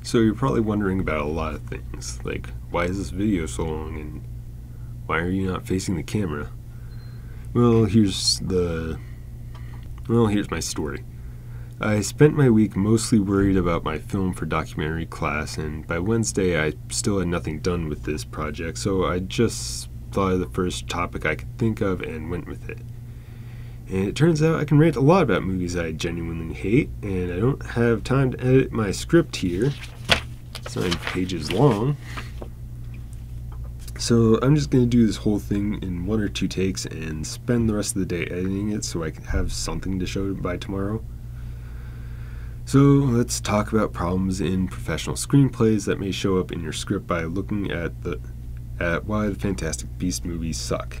So you're probably wondering about a lot of things, like why is this video so long and why are you not facing the camera? Well, here's my story. I spent my week mostly worried about my film for documentary class, and by Wednesday I still had nothing done with this project, so I just thought of the first topic I could think of and went with it. And it turns out I can rant a lot about movies I genuinely hate, and I don't have time to edit my script here. It's 9 pages long. So I'm just going to do this whole thing in 1 or 2 takes and spend the rest of the day editing it so I can have something to show by tomorrow. So let's talk about problems in professional screenplays that may show up in your script by looking at why the Fantastic Beasts movies suck.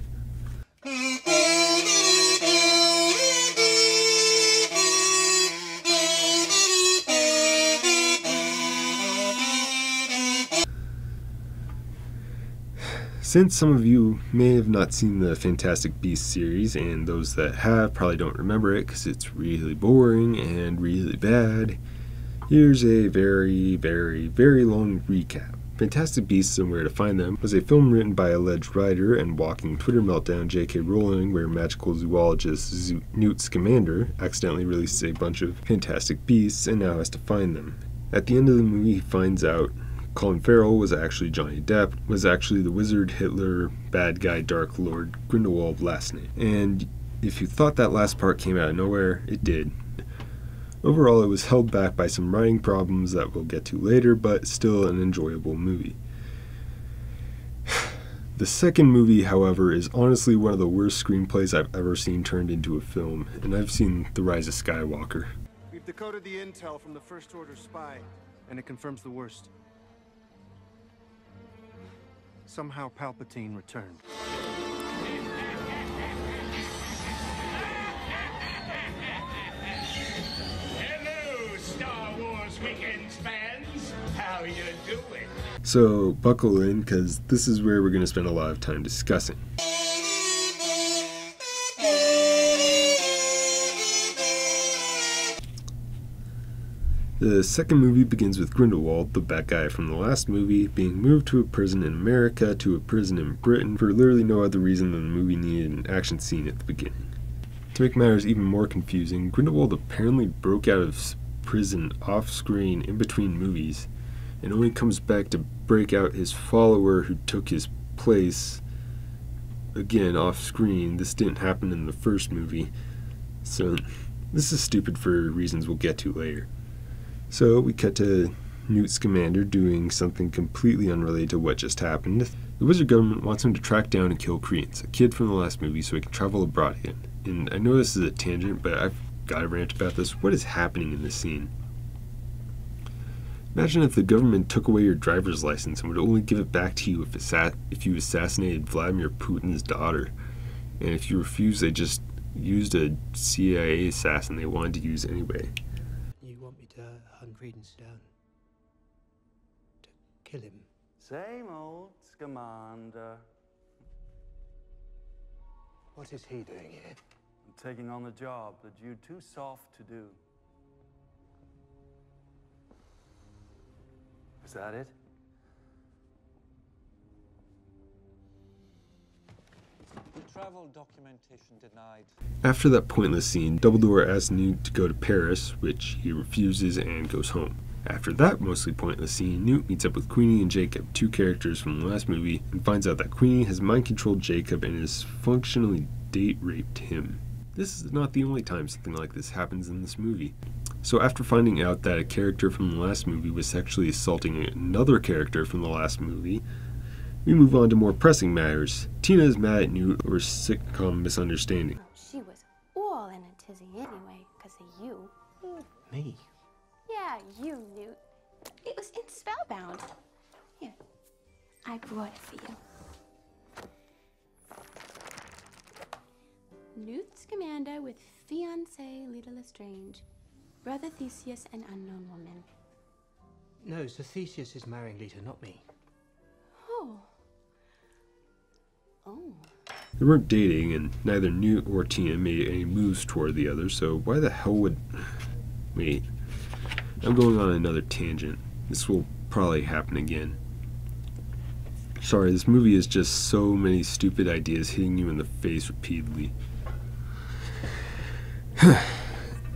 Since some of you may have not seen the Fantastic Beasts series, and those that have probably don't remember it because it's really boring and really bad, here's a very, very, very long recap. Fantastic Beasts and Where to Find Them was a film written by alleged writer and walking Twitter meltdown J.K. Rowling, where magical zoologist Newt Scamander accidentally releases a bunch of fantastic beasts and now has to find them. At the end of the movie, he finds out Colin Farrell was actually Johnny Depp, was actually the wizard, Hitler, bad guy, Dark Lord, Grindelwald last name. And if you thought that last part came out of nowhere, it did. Overall, it was held back by some writing problems that we'll get to later, but still an enjoyable movie. The second movie, however, is honestly one of the worst screenplays I've ever seen turned into a film, and I've seen The Rise of Skywalker. We've decoded the intel from the First Order spy, and it confirms the worst. Somehow Palpatine returned. Hello, Star Wars Weekends fans. How you doing? So buckle in, because this is where we're going to spend a lot of time discussing. The second movie begins with Grindelwald, the bad guy from the last movie, being moved to a prison in America to a prison in Britain for literally no other reason than the movie needed an action scene at the beginning. To make matters even more confusing, Grindelwald apparently broke out of prison off-screen in between movies, and only comes back to break out his follower who took his place, again off-screen. This didn't happen in the first movie, so this is stupid for reasons we'll get to later. So we cut to Newt Scamander doing something completely unrelated to what just happened. The wizard government wants him to track down and kill Credence, a kid from the last movie, so he can travel abroad again. And I know this is a tangent, but I've got to rant about this. What is happening in this scene? Imagine if the government took away your driver's license and would only give it back to you if you assassinated Vladimir Putin's daughter. And if you refused, they just used a CIA assassin they wanted to use anyway. You want me to hunt Credence down? To kill him? Same old Scamander. What is he doing here? I'm taking on the job that you're too soft to do. Is that it? Travel documentation denied. After that pointless scene, Dumbledore asks Newt to go to Paris, which he refuses and goes home. After that mostly pointless scene, Newt meets up with Queenie and Jacob, 2 characters from the last movie, and finds out that Queenie has mind-controlled Jacob and has functionally date-raped him. This is not the only time something like this happens in this movie. So after finding out that a character from the last movie was sexually assaulting another character from the last movie, we move on to more pressing matters. Tina is mad at Newt over sitcom misunderstanding. Oh, she was all in a tizzy anyway, because of you. Me? Yeah, you, Newt. It was in Spellbound. Here, I brought it for you. Newt Scamander with fiancé Lita Lestrange. Brother Theseus and unknown woman. No, so Theseus is marrying Lita, not me. Oh. Oh. They weren't dating, and neither Newt or Tina made any moves toward the other, so why the hell would... Wait. I'm going on another tangent. This will probably happen again. Sorry, this movie is just so many stupid ideas hitting you in the face repeatedly.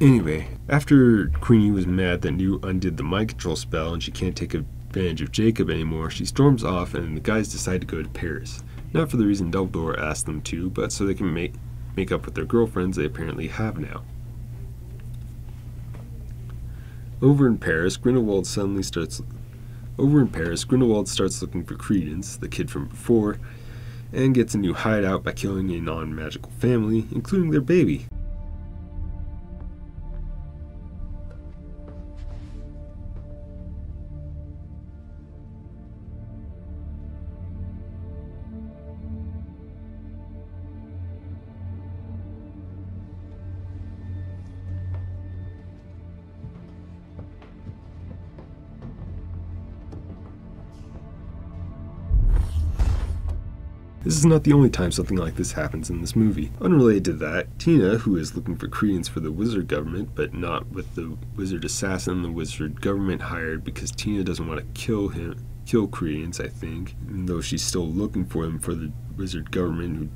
Anyway, after Queenie was mad that Newt undid the mind control spell and she can't take advantage of Jacob anymore, she storms off and the guys decide to go to Paris. Not for the reason Dumbledore asked them to, but so they can make up with their girlfriends they apparently have now. Over in Paris, Grindelwald starts looking for Credence, the kid from before, and gets a new hideout by killing a non-magical family, including their baby. This is not the only time something like this happens in this movie. Unrelated to that, Tina, who is looking for credence for the wizard government, but not with the wizard assassin the wizard government hired because Tina doesn't want to kill Credence, I think, even though she's still looking for him for the wizard government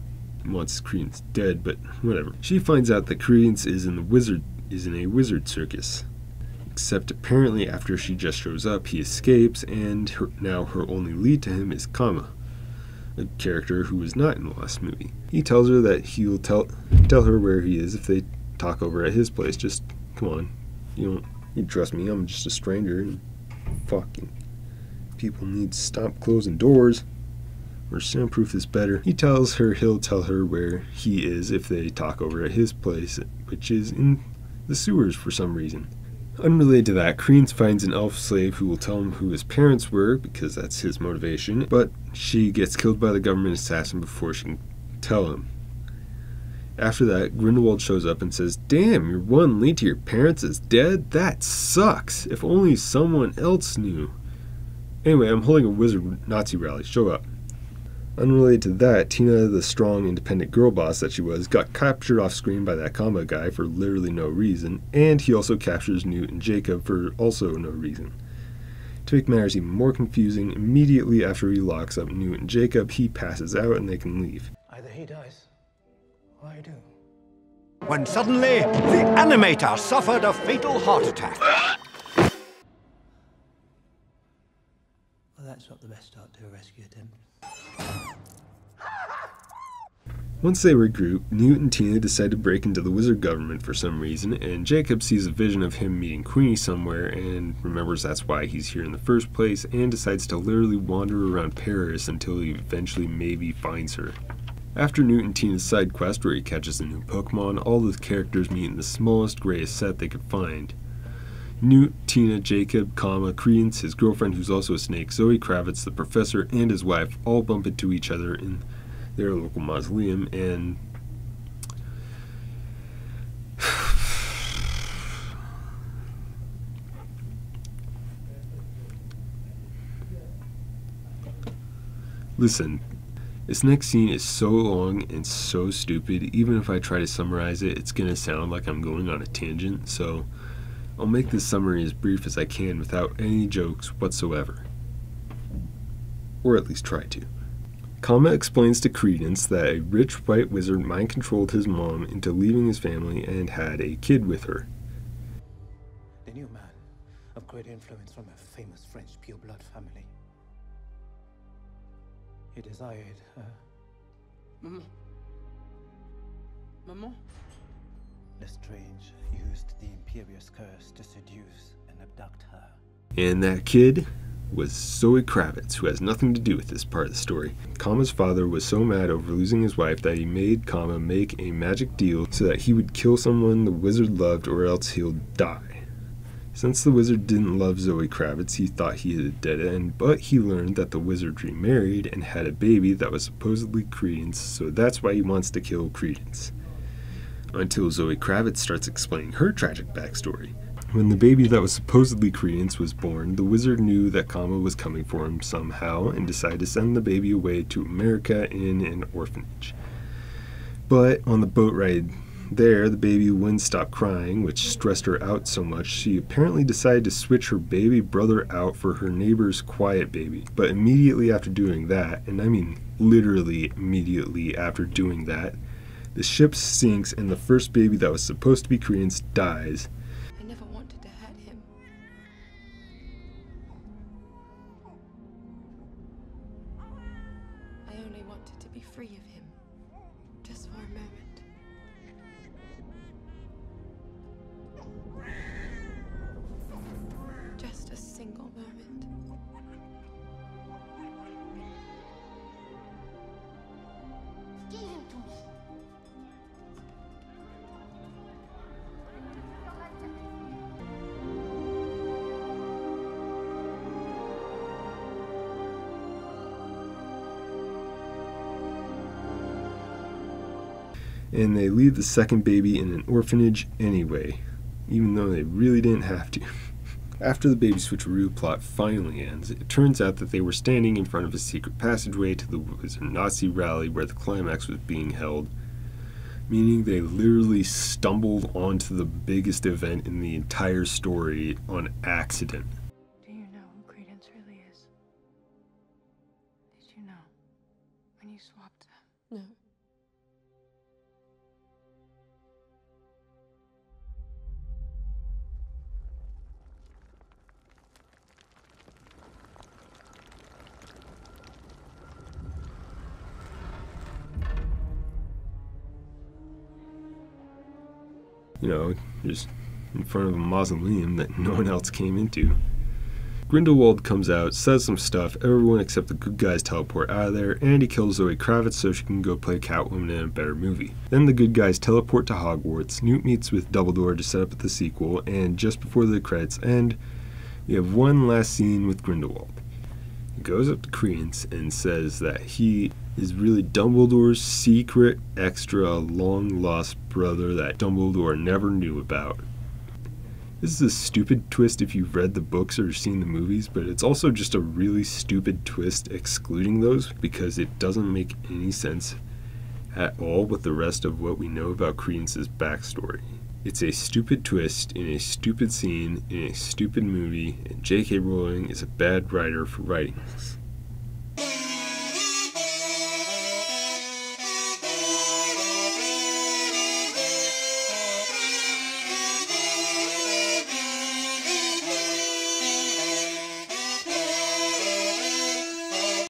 who wants Credence dead, but whatever. She finds out that Credence is in a wizard circus. Except apparently after she just shows up, he escapes, and now her only lead to him is Kama, a character who was not in the last movie. He tells her that he'll tell her where he is if they talk over at his place. Just, come on. You trust me, I'm just a stranger, and fucking people need to stop closing doors. Or soundproof this better. He tells her he'll tell her where he is if they talk over at his place, which is in the sewers for some reason. Unrelated to that, Credence finds an elf slave who will tell him who his parents were, because that's his motivation, but she gets killed by the government assassin before she can tell him. After that, Grindelwald shows up and says, "Damn, your one lead to your parents is dead? That sucks! If only someone else knew." Anyway, I'm holding a wizard Nazi rally. Show up. Unrelated to that, Tina, the strong, independent girl boss that she was, got captured off screen by that combo guy for literally no reason, and he also captures Newt and Jacob for also no reason. To make matters even more confusing, immediately after he locks up Newt and Jacob, he passes out and they can leave. Either he dies, or I do. When suddenly, the animator suffered a fatal heart attack. Well, that's not the best start to a rescue attempt. Once they regroup, Newt and Tina decide to break into the wizard government for some reason, and Jacob sees a vision of him meeting Queenie somewhere and remembers that's why he's here in the first place, and decides to literally wander around Paris until he eventually maybe finds her. After Newt and Tina's side quest where he catches a new Pokemon, all the characters meet in the smallest, grayest set they could find. Newt, Tina, Jacob, Credence, his girlfriend who's also a snake, Zoe Kravitz, the professor, and his wife all bump into each other in their local mausoleum, and listen, this next scene is so long and so stupid, even if I try to summarize it, it's gonna sound like I'm going on a tangent, so I'll make this summary as brief as I can without any jokes whatsoever. Or at least try to. Kama explains to Credence that a rich white wizard mind-controlled his mom into leaving his family and had a kid with her. The new man, of great influence from a famous French pure-blood family. He desired her. Maman? Lestrange used the Imperious Curse to seduce and abduct her. And that kid was Zoe Kravitz, who has nothing to do with this part of the story. Kama's father was so mad over losing his wife that he made Kama make a magic deal so that he would kill someone the wizard loved or else he'll die. Since the wizard didn't love Zoe Kravitz, he thought he had a dead end, but he learned that the wizard remarried and had a baby that was supposedly Credence, so that's why he wants to kill Credence. Until Zoe Kravitz starts explaining her tragic backstory. When the baby that was supposedly Credence was born, the wizard knew that Kama was coming for him somehow and decided to send the baby away to America in an orphanage. But on the boat ride There, the baby wouldn't stop crying, which stressed her out so much she apparently decided to switch her baby brother out for her neighbor's quiet baby. But immediately after doing that, and I mean literally immediately after doing that, the ship sinks and the first baby that was supposed to be Credence dies. I never wanted to hurt him. I only wanted to be free of him. Just for a moment. Just a single moment. Give him to me. And they leave the second baby in an orphanage anyway, even though they really didn't have to. After the baby switcheroo plot finally ends, it turns out that they were standing in front of a secret passageway to the Wizard Nazi rally where the climax was being held, meaning they literally stumbled onto the biggest event in the entire story on accident. Do you know who Credence really is? Did you know when you swapped them? No. You know, just in front of a mausoleum that no one else came into. Grindelwald comes out, says some stuff, everyone except the good guys teleport out of there, and he kills Zoe Kravitz so she can go play Catwoman in a better movie. Then the good guys teleport to Hogwarts, Newt meets with Dumbledore to set up the sequel, and just before the credits end, we have one last scene with Grindelwald. He goes up to Credence and says that he is really Dumbledore's secret, extra, long-lost brother that Dumbledore never knew about. This is a stupid twist if you've read the books or seen the movies, but it's also just a really stupid twist excluding those because it doesn't make any sense at all with the rest of what we know about Credence's backstory. It's a stupid twist in a stupid scene in a stupid movie, and J.K. Rowling is a bad writer for writing this.